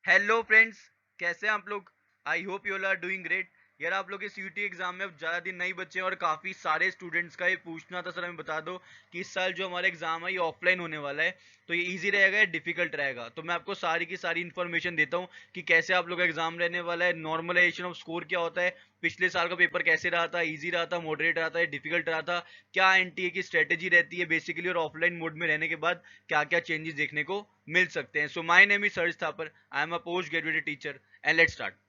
Hello friends, कैसे हैं आप लोग। I hope you all are doing great. यार आप लोग के सीयूटी एग्जाम में अब ज़्यादा दिन नहीं बचे हैं और काफ़ी सारे स्टूडेंट्स का ये पूछना था। सर हमें बता दो कि इस साल जो हमारा एग्जाम है ये ऑफलाइन होने वाला है, तो ये इजी रहेगा या डिफिकल्ट रहेगा। तो मैं आपको सारी की सारी इन्फॉर्मेशन देता हूँ कि कैसे आप लोग का एग्जाम रहने वाला है, नॉर्मलाइजेशन ऑफ स्कोर क्या होता है, पिछले साल का पेपर कैसे रहा था, इजी रहा था, मॉडरेट रहा था, डिफिकल्ट रहा था, क्या एनटीए की स्ट्रेटेजी रहती है बेसिकली, और ऑफलाइन मोड में रहने के बाद क्या क्या चेंजेस देखने को मिल सकते हैं। So my name is surge Thapar, I am a post graduated teacher and let's start.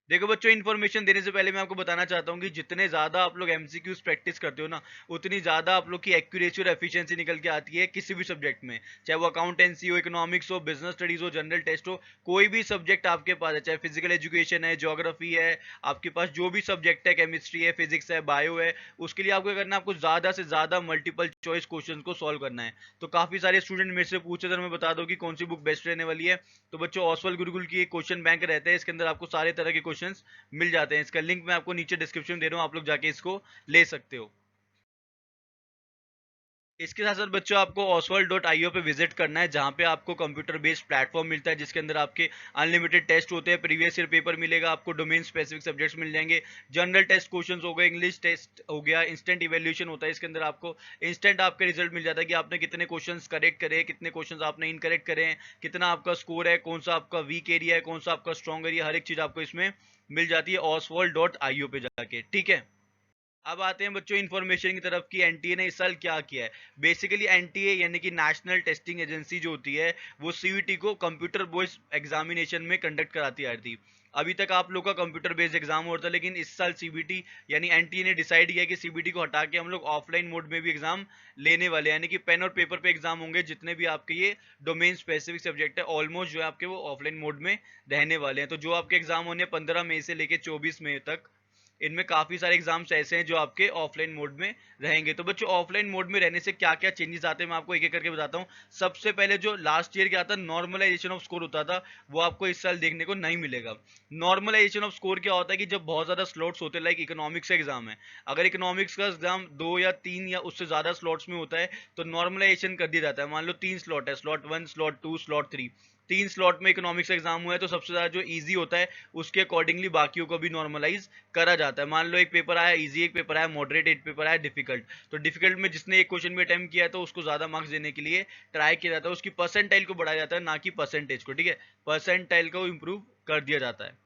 देखो बच्चों, इन्फॉर्मेशन देने से पहले मैं आपको बताना चाहता हूँ कि जितने ज्यादा आप लोग एमसीक्यूज प्रैक्टिस करते हो ना, उतनी ज्यादा आप लोग की एक्यूरेसी और एफिशिएंसी निकल के आती है किसी भी सब्जेक्ट में। चाहे वो अकाउंटेंसी हो, इकोनॉमिक्स हो, बिजनेस स्टडीज हो, जनरल टेस्ट हो, कोई भी सब्जेक्ट आपके पास है, चाहे फिजिकल एजुकेशन है, ज्योग्राफी है, आपके पास जो भी सब्जेक्ट है, केमिस्ट्री है, फिजिक्स है, बायो है, उसके लिए आपको क्या करना है, आपको ज्यादा से ज्यादा मल्टीपल चॉइस क्वेश्चन को सॉल्व करना है। तो काफी सारे स्टूडेंट मेरे से पूछे, सर मैं बता दो कि कौन सी बुक बेस्ट रहने वाली है। तो बच्चों, ऑसवाल गुरुकुल की एक क्वेश्चन बैंक रहता है, इसके अंदर आपको सारे तरह के क्वेश्चंस मिल जाते हैं। इसका लिंक मैं आपको नीचे डिस्क्रिप्शन में दे रहा हूँ, आप लोग जाके इसको ले सकते हो। इसके साथ साथ बच्चों, आपको oswald.io पे विजिट करना है, जहाँ पे आपको कंप्यूटर बेस्ड प्लेटफॉर्म मिलता है, जिसके अंदर आपके अनलिमिटेड टेस्ट होते हैं, प्रीवियस ईयर पेपर मिलेगा, आपको डोमेन स्पेसिफिक सब्जेक्ट्स मिल जाएंगे, जनरल टेस्ट क्वेश्चंस हो गए, इंग्लिश टेस्ट हो गया, इंस्टेंट इवेल्यूशन होता है, इसके अंदर आपको इंस्टेंट आपका रिजल्ट मिल जाता है कि आपने कितने क्वेश्चंस करेक्ट करे, कितने क्वेश्चंस आपने इनकरेक्ट करे हैं, कितना आपका स्कोर है, कौन सा आपका वीक एरिया है, कौन सा आपका स्ट्रॉन्ग एरिया, हर एक चीज आपको इसमें मिल जाती है oswald.io पे जाके। ठीक है, अब आते हैं बच्चों इन्फॉर्मेशन की तरफ कि एनटीए ने इस साल क्या किया है। बेसिकली एनटीए यानी कि नेशनल टेस्टिंग एजेंसी जो होती है, वो सीयूटी को कंप्यूटर बेस्ड एग्जामिनेशन में कंडक्ट कराती आ रही थी। अभी तक आप लोग का कंप्यूटर बेस्ड एग्जाम होता है, लेकिन इस साल सीबीटी यानी एनटीए ने डिसाइड किया कि सीबीटी को हटा के हम लोग ऑफलाइन मोड में भी एग्जाम लेने वाले हैं, यानी कि पेन और पेपर पे एग्जाम होंगे। जितने भी आपके ये डोमेन स्पेसिफिक सब्जेक्ट है, ऑलमोस्ट जो है आपके वो ऑफलाइन मोड में रहने वाले हैं। तो जो आपके एग्जाम होने 15 मई से लेके 24 मई तक, इनमें काफी सारे एग्जाम्स ऐसे हैं जो आपके ऑफलाइन मोड में रहेंगे। तो बच्चों, ऑफलाइन मोड में रहने से क्या क्या चेंजेस आते हैं मैं आपको एक एक करके बताता हूँ। सबसे पहले जो लास्ट ईयर क्या था, नॉर्मलाइजेशन ऑफ स्कोर होता था, वो आपको इस साल देखने को नहीं मिलेगा। नॉर्मलाइजेशन ऑफ स्कोर क्या होता है कि जब बहुत ज्यादा स्लॉट्स होते हैं, लाइक इकोनॉमिक्स का एग्जाम है, अगर इकोनॉमिक्स का एग्जाम 2 या 3 या उससे ज्यादा स्लॉट्स में होता है, तो नॉर्मलाइजेशन कर दिया जाता है। मान लो 3 स्लॉट है, स्लॉट 1, स्लॉट 2, स्लॉट 3, 3 स्लॉट में इकोनॉमिक्स का एग्जाम हुआ है, तो सबसे ज्यादा जो इजी होता है उसके अकॉर्डिंगली बाकियों को भी नॉर्मलाइज करा जाता है। मान लो एक पेपर आया इजी, एक पेपर आया मॉडरेट, एक पेपर आया डिफिकल्ट, तो डिफिकल्ट में जिसने एक क्वेश्चन भी अटेम्प्ट किया, तो उसको ज्यादा मार्क्स देने के लिए ट्राई किया जाता है, उसकी परसेंटाइल को बढ़ाया जाता है, ना कि परसेंटेज को। ठीक है, परसेंटाइल को इंप्रूव कर दिया जाता है,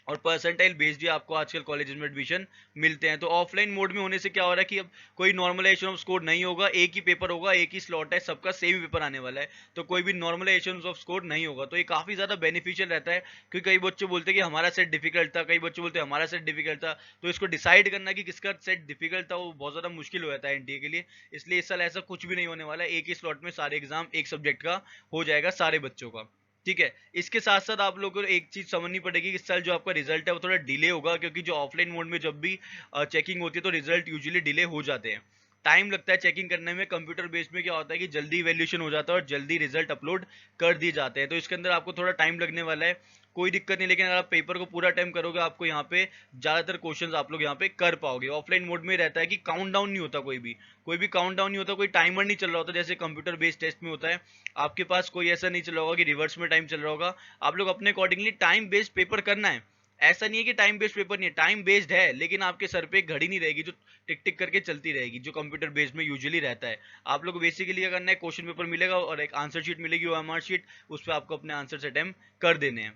और परसेंटाइल बेस्ड ही आपको आजकल कॉलेज में एडमिशन मिलते हैं। तो ऑफलाइन मोड में होने से क्या हो रहा है कि अब कोई नॉर्मलाइजेशन ऑफ स्कोर नहीं होगा, एक ही पेपर होगा, एक ही स्लॉट है, सबका सेम पेपर आने वाला है, तो कोई भी नॉर्मलाइजेशन ऑफ स्कोर नहीं होगा। तो ये काफी ज्यादा बेनिफिशियल रहता है, क्योंकि कई बच्चे बोलते हैं कि हमारा सेट डिफिकल्ट था, कई बच्चे बोलते हैं हमारा सेट डिफिकल्ट था, तो इसको डिसाइड करना कि किसका सेट डिफिकल्ट था वो बहुत ज्यादा मुश्किल हो जाता है एनटीए के लिए। इसलिए इस साल ऐसा कुछ भी नहीं होने वाला है, एक ही स्लॉट में सारे एग्जाम एक सब्जेक्ट का हो जाएगा सारे बच्चों का। ठीक है, इसके साथ साथ आप लोगों को एक चीज समझनी पड़ेगी कि इस साल जो आपका रिजल्ट है वो थोड़ा डिले होगा, क्योंकि जो ऑफलाइन मोड में जब भी चेकिंग होती है, तो रिजल्ट यूजुअली डिले हो जाते हैं, टाइम लगता है चेकिंग करने में। कंप्यूटर बेस्ड में क्या होता है कि जल्दी इवैल्यूएशन हो जाता है और जल्दी रिजल्ट अपलोड कर दिए जाते हैं, तो इसके अंदर आपको थोड़ा टाइम लगने वाला है, कोई दिक्कत नहीं। लेकिन अगर आप पेपर को पूरा टाइम करोगे, आपको यहाँ पे ज्यादातर क्वेश्चंस आप लोग यहाँ पे कर पाओगे। ऑफलाइन मोड में रहता है कि काउंट डाउन नहीं होता, कोई भी काउंट डाउन नहीं होता, कोई टाइमर नहीं चल रहा होता, जैसे कंप्यूटर बेस्ड टेस्ट में होता है। आपके पास कोई ऐसा नहीं चल रहा होगा कि रिवर्स में टाइम चल रहा होगा, आप लोग अपने अकॉर्डिंगली टाइम बेस्ड पेपर करना है। ऐसा नहीं है कि टाइम बेस्ड पेपर नहीं है, टाइम बेस्ड है, लेकिन आपके सर पे एक घड़ी नहीं रहेगी जो टिक टिक करके चलती रहेगी, जो कंप्यूटर बेस्ड में यूजुअली रहता है। आप लोग को बेसिकली क्या करना है, क्वेश्चन पेपर मिलेगा और एक आंसर शीट मिलेगी, ओएमआर शीट, उस पर आपको अपने आंसर अटेम्प्ट कर देने हैं।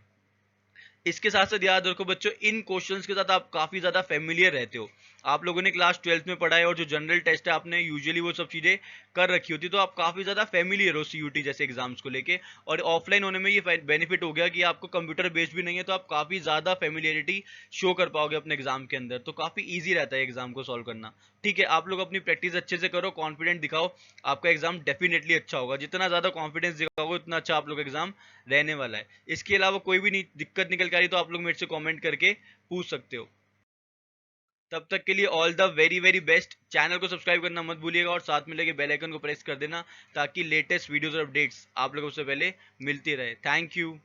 इसके साथ साथ याद रखो बच्चों, इन क्वेश्चंस के साथ आप काफी ज्यादा फेमिलियर रहते हो, आप लोगों ने क्लास 12th में पढ़ा है, और जो जनरल टेस्ट है आपने यूजुअली वो सब चीजें कर रखी होती, तो आप काफी ज्यादा फेमिलियर हो सीयूटी जैसे एग्जाम्स को लेके। और ऑफलाइन होने में ये बेनिफिट हो गया कि आपको कंप्यूटर बेस्ड भी नहीं है, तो आप काफी ज्यादा फेमिलियरिटी शो कर पाओगे अपने एग्जाम के अंदर, तो काफी ईजी रहता है एग्जाम को सॉल्व करना। ठीक है, आप लोग अपनी प्रैक्टिस अच्छे से करो, कॉन्फिडेंट दिखाओ, आपका एग्जाम डेफिनेटली अच्छा होगा। जितना ज्यादा कॉन्फिडेंस दिखाओगे उतना अच्छा आप लोग एग्जाम रहने वाला है। इसके अलावा कोई भी नहीं दिक्कत निकल के आ रही, तो आप लोग मेरे से कमेंट करके पूछ सकते हो। तब तक के लिए all the very very best. Channel को सब्सक्राइब करना मत भूलिएगा, और साथ में लगे बेल आइकन को प्रेस कर देना, ताकि लेटेस्ट वीडियोस और अपडेट्स आप लोगों से पहले मिलती रहे। Thank you.